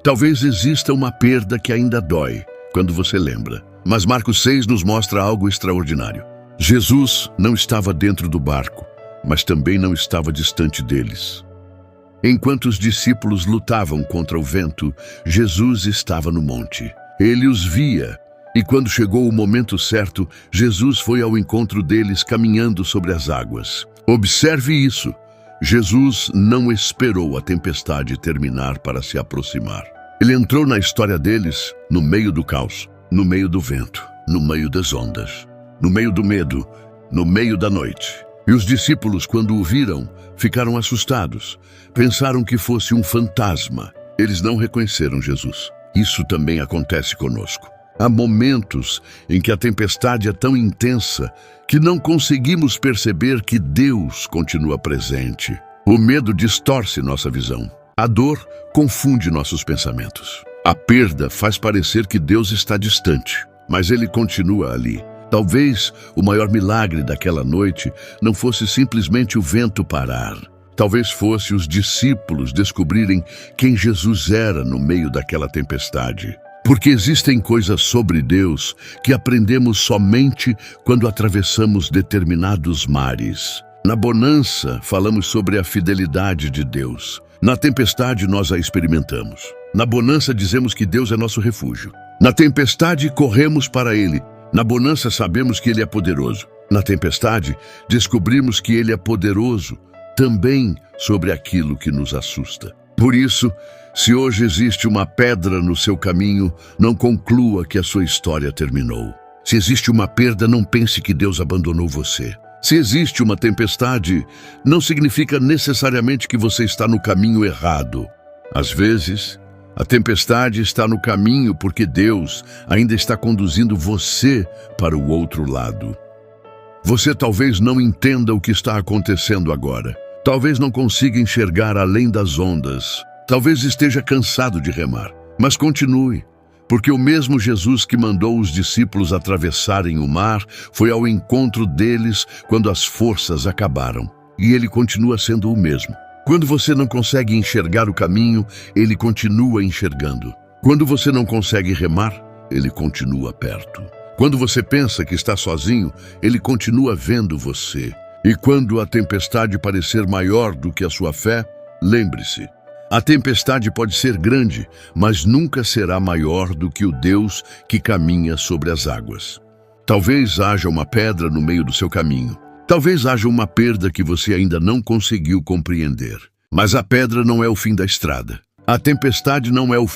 Talvez exista uma perda que ainda dói quando você lembra. Mas Marcos 6 nos mostra algo extraordinário. Jesus não estava dentro do barco, mas também não estava distante deles. Enquanto os discípulos lutavam contra o vento, Jesus estava no monte. Ele os via, e quando chegou o momento certo, Jesus foi ao encontro deles caminhando sobre as águas. Observe isso. Jesus não esperou a tempestade terminar para se aproximar. Ele entrou na história deles no meio do caos, no meio do vento, no meio das ondas, no meio do medo, no meio da noite. E os discípulos, quando o viram, ficaram assustados. Pensaram que fosse um fantasma. Eles não reconheceram Jesus. Isso também acontece conosco. Há momentos em que a tempestade é tão intensa que não conseguimos perceber que Deus continua presente. O medo distorce nossa visão. A dor confunde nossos pensamentos. A perda faz parecer que Deus está distante, mas Ele continua ali. Talvez o maior milagre daquela noite não fosse simplesmente o vento parar. Talvez fosse os discípulos descobrirem quem Jesus era no meio daquela tempestade. Porque existem coisas sobre Deus que aprendemos somente quando atravessamos determinados mares. Na bonança, falamos sobre a fidelidade de Deus. Na tempestade, nós a experimentamos. Na bonança, dizemos que Deus é nosso refúgio. Na tempestade, corremos para Ele. Na bonança, sabemos que Ele é poderoso. Na tempestade, descobrimos que Ele é poderoso também sobre aquilo que nos assusta. Por isso, se hoje existe uma pedra no seu caminho, não conclua que a sua história terminou. Se existe uma perda, não pense que Deus abandonou você. Se existe uma tempestade, não significa necessariamente que você está no caminho errado. Às vezes, a tempestade está no caminho porque Deus ainda está conduzindo você para o outro lado. Você talvez não entenda o que está acontecendo agora. Talvez não consiga enxergar além das ondas. Talvez esteja cansado de remar. Mas continue, porque o mesmo Jesus que mandou os discípulos atravessarem o mar foi ao encontro deles quando as forças acabaram. E Ele continua sendo o mesmo. Quando você não consegue enxergar o caminho, Ele continua enxergando. Quando você não consegue remar, Ele continua perto. Quando você pensa que está sozinho, Ele continua vendo você. E quando a tempestade parecer maior do que a sua fé, lembre-se, a tempestade pode ser grande, mas nunca será maior do que o Deus que caminha sobre as águas. Talvez haja uma pedra no meio do seu caminho. Talvez haja uma perda que você ainda não conseguiu compreender. Mas a pedra não é o fim da estrada. A tempestade não é o